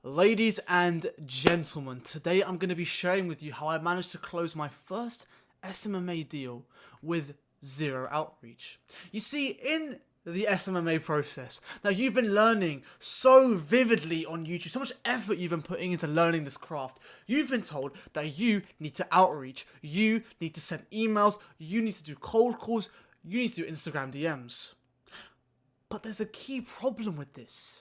Ladies and gentlemen, today I'm going to be sharing with you how I managed to close my first SMMA deal with zero outreach. You see, in the SMMA process, now you've been learning so vividly on YouTube, so much effort you've been putting into learning this craft. You've been told that you need to outreach, you need to send emails, you need to do cold calls, you need to do Instagram DMs. But there's a key problem with this.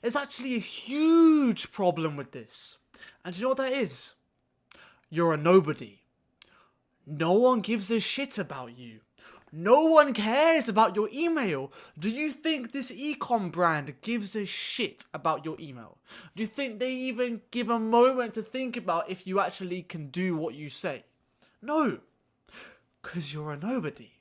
There's actually a huge problem with this. And do you know what that is? You're a nobody. No one gives a shit about you. No one cares about your email. Do you think this e-com brand gives a shit about your email? Do you think they even give a moment to think about if you actually can do what you say? No. Because you're a nobody.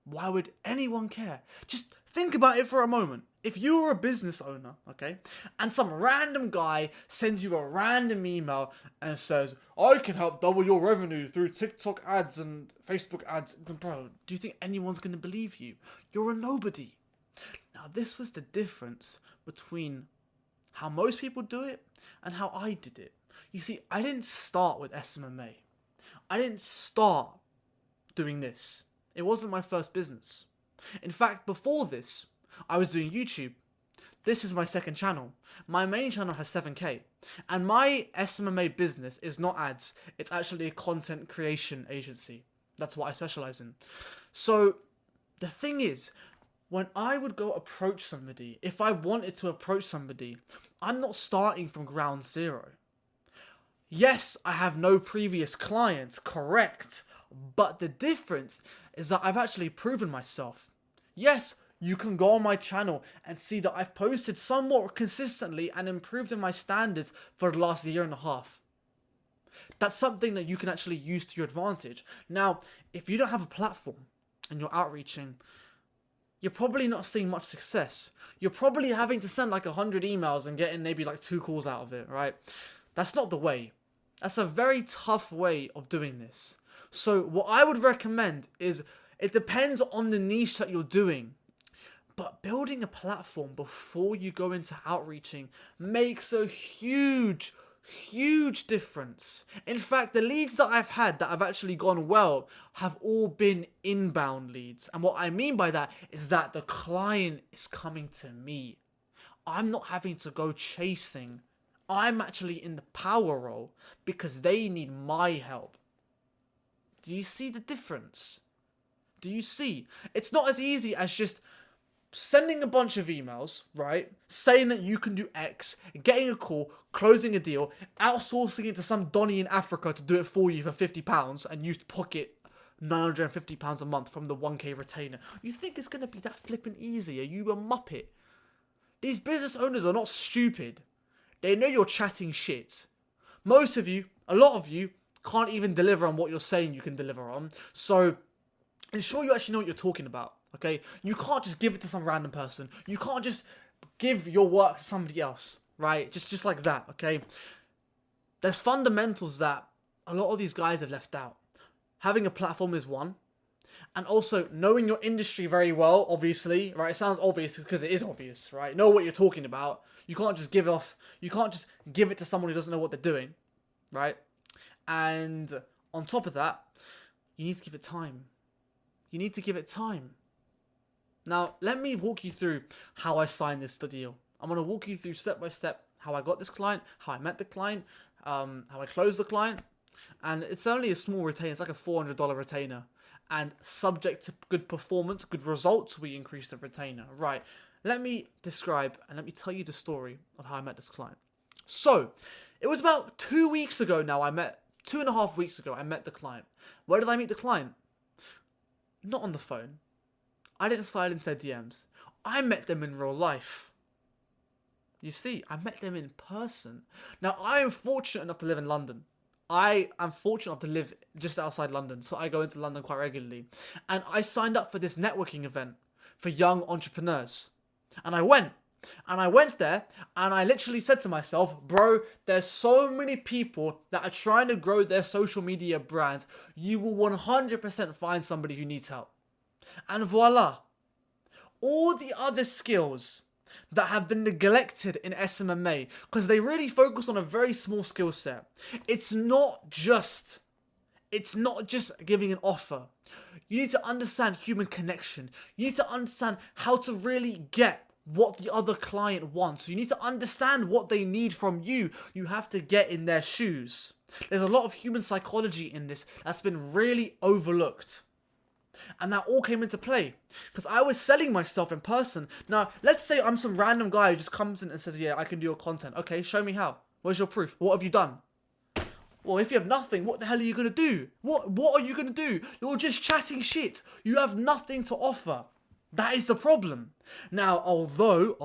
Why would anyone care? Just think about it for a moment. If you were a business owner, okay, and some random guy sends you a random email and says, I can help double your revenue through TikTok ads and Facebook ads, bro, do you think anyone's going to believe you? You're a nobody. Now, this was the difference between how most people do it and how I did it. You see, I didn't start with SMMA. I didn't start doing this. It wasn't my first business. In fact, before this, I was doing YouTube. This is my second channel. My main channel has 7K. And my SMMA business is not ads. It's actually a content creation agency. That's what I specialize in. So, the thing is, when I would go approach somebody, if I wanted to approach somebody, I'm not starting from ground zero. Yes, I have no previous clients, correct. But the difference is that I've actually proven myself. Yes, you can go on my channel and see that I've posted somewhat consistently and improved in my standards for the last year and a half. That's something that you can actually use to your advantage. Now, if you don't have a platform and you're outreaching, you're probably not seeing much success. You're probably having to send like 100 emails and getting maybe like 2 calls out of it, right? That's not the way. That's a very tough way of doing this. So what I would recommend is, it depends on the niche that you're doing. But building a platform before you go into outreaching makes a huge difference. In fact, the leads that I've had that have actually gone well have all been inbound leads. And what I mean by that is that the client is coming to me. I'm not having to go chasing. I'm actually in the power role because they need my help. Do you see the difference? Do you see? It's not as easy as just sending a bunch of emails, right? Saying that you can do X, getting a call, closing a deal, outsourcing it to some Donny in Africa to do it for you for £50 and you pocket £950 a month from the 1k retainer. You think it's going to be that flipping easy? Are you a muppet? These business owners are not stupid. They know you're chatting shit. Most of you, a lot of you, can't even deliver on what you're saying you can deliver on. So ensure you actually know what you're talking about. Okay, you can't just give it to some random person. You can't just give your work to somebody else, right? Just like that, okay? There's fundamentals that a lot of these guys have left out. Having a platform is one. And also knowing your industry very well, obviously, right? It sounds obvious because it is obvious, right? Know what you're talking about. You can't just give it to someone who doesn't know what they're doing, right? And on top of that, you need to give it time. You need to give it time. Now, let me walk you through how I signed this deal. I'm going to walk you through step by step how I got this client, how I met the client, how I closed the client. And it's only a small retainer. It's like a $400 retainer. And subject to good performance, good results, we increase the retainer. Right. Let me describe and let me tell you the story of how I met this client. So, it was about 2 weeks ago now 2.5 weeks ago, I met the client. Where did I meet the client? Not on the phone. I didn't slide into their DMs. I met them in real life. You see, I met them in person. Now, I am fortunate enough to live in London. I am fortunate enough to live just outside London, so I go into London quite regularly. And I signed up for this networking event for young entrepreneurs. And I went. And I went there and I literally said to myself, bro, there's so many people that are trying to grow their social media brands. You will 100% find somebody who needs help. And voila. All the other skills that have been neglected in SMMA because they really focus on a very small skill set. It's not just giving an offer. You need to understand human connection. You need to understand how to really get what the other client wants. You need to understand what they need from you. You have to get in their shoes. There's a lot of human psychology in this that's been really overlooked. And that all came into play because I was selling myself in person. Now, let's say I'm some random guy who just comes in and says, yeah, I can do your content. Okay, show me how. Where's your proof? What have you done? Well, if you have nothing, what the hell are you going to do? What are you going to do? You're just chatting shit. You have nothing to offer. That is the problem. Now, although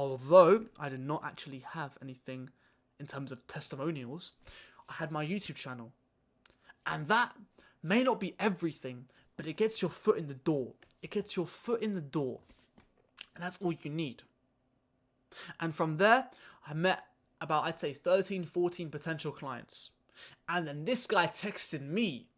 I did not actually have anything in terms of testimonials, I had my YouTube channel. And that may not be everything, but it gets your foot in the door. It gets your foot in the door. And that's all you need. And from there, I met about, I'd say, 13, 14 potential clients. And then this guy texted me.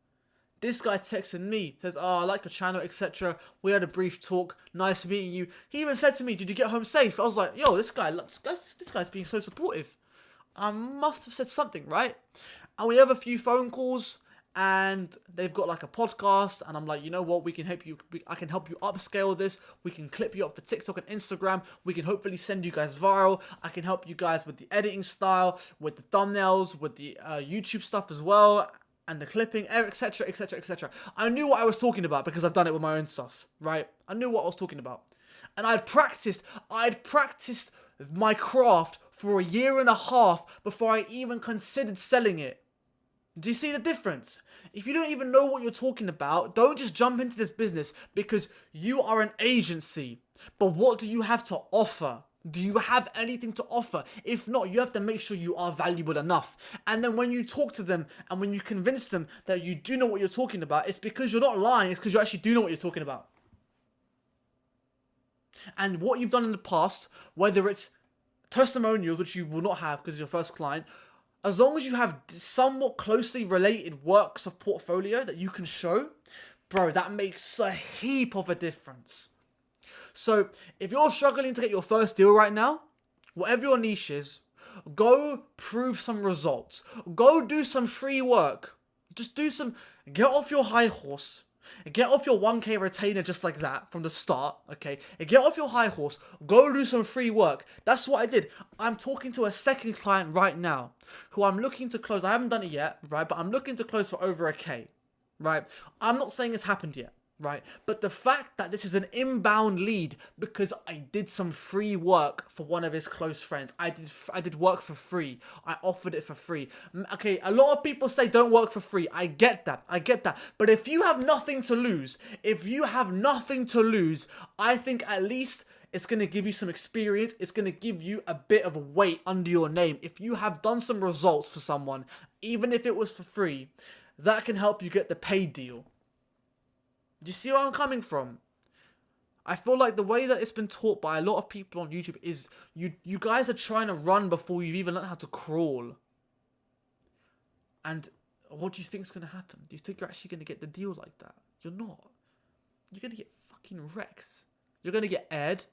Says, oh, I like your channel, etc. We had a brief talk. Nice meeting you. He even said to me, did you get home safe? I was like, yo, this guy's being so supportive. I must have said something, right? And we have a few phone calls. And they've got like a podcast, and I'm like, you know what, we can help you. I can help you upscale this. We can clip you up for TikTok and Instagram. We can hopefully send you guys viral. I can help you guys with the editing style, with the thumbnails, with the YouTube stuff as well, and the clipping, etc., etc., etc. I knew what I was talking about because I've done it with my own stuff, right? I knew what I was talking about, and I'd practiced my craft for a year and a half before I even considered selling it. Do you see the difference? If you don't even know what you're talking about, don't just jump into this business because you are an agency. But what do you have to offer? Do you have anything to offer? If not, you have to make sure you are valuable enough. And then when you talk to them and when you convince them that you do know what you're talking about, it's because you're not lying, it's because you actually do know what you're talking about. And what you've done in the past, whether it's testimonials, which you will not have because it's your first client, as long as you have somewhat closely related works of portfolio that you can show, bro, that makes a heap of a difference. So if you're struggling to get your first deal right now, whatever your niche is, go prove some results. Go do some free work. Get off your high horse. Get off your 1K retainer just like that from the start, okay? Get off your high horse. Go do some free work. That's what I did. I'm talking to a second client right now who I'm looking to close. I haven't done it yet, right? But I'm looking to close for over a K, right? I'm not saying it's happened yet, right? But the fact that this is an inbound lead because I did some free work for one of his close friends. I did work for free. I offered it for free. Okay, a lot of people say don't work for free. I get that. But if you have nothing to lose, I think at least it's going to give you some experience. It's going to give you a bit of a weight under your name. If you have done some results for someone, even if it was for free, that can help you get the paid deal. Do you see where I'm coming from? I feel like the way that it's been taught by a lot of people on YouTube is you guys are trying to run before you've even learned how to crawl. And what do you think is going to happen? Do you think you're actually going to get the deal like that? You're not. You're going to get fucking wrecked. You're going to get aired,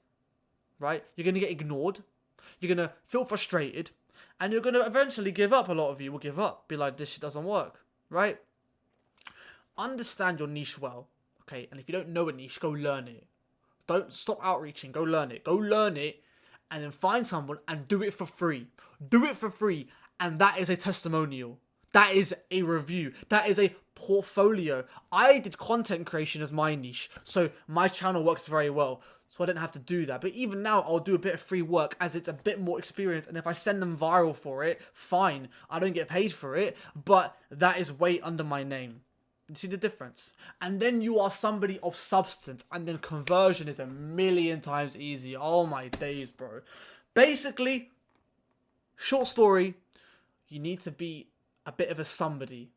right? You're going to get ignored. You're going to feel frustrated. And you're going to eventually give up. A lot of you will give up. Be like, this shit doesn't work, right? Understand your niche well. Okay, and if you don't know a niche, go learn it. Don't stop outreaching, go learn it. Go learn it, and then find someone and do it for free. Do it for free, and that is a testimonial. That is a review. That is a portfolio. I did content creation as my niche, so my channel works very well. So I didn't have to do that. But even now, I'll do a bit of free work as it's a bit more experience. And if I send them viral for it, fine. I don't get paid for it, but that is weight under my name. You see the difference? And then you are somebody of substance, and then conversion is a million times easier. Oh my days, bro. Basically, short story, you need to be a bit of a somebody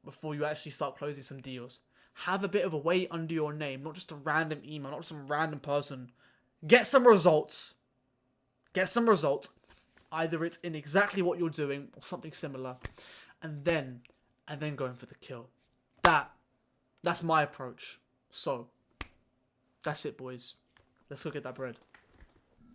before you actually start closing some deals. Have a bit of a weight under your name, not just a random email, not some random person. Get some results. Either it's in exactly what you're doing or something similar, and then going for the kill. That's my approach. So, that's it, boys. Let's go get that bread.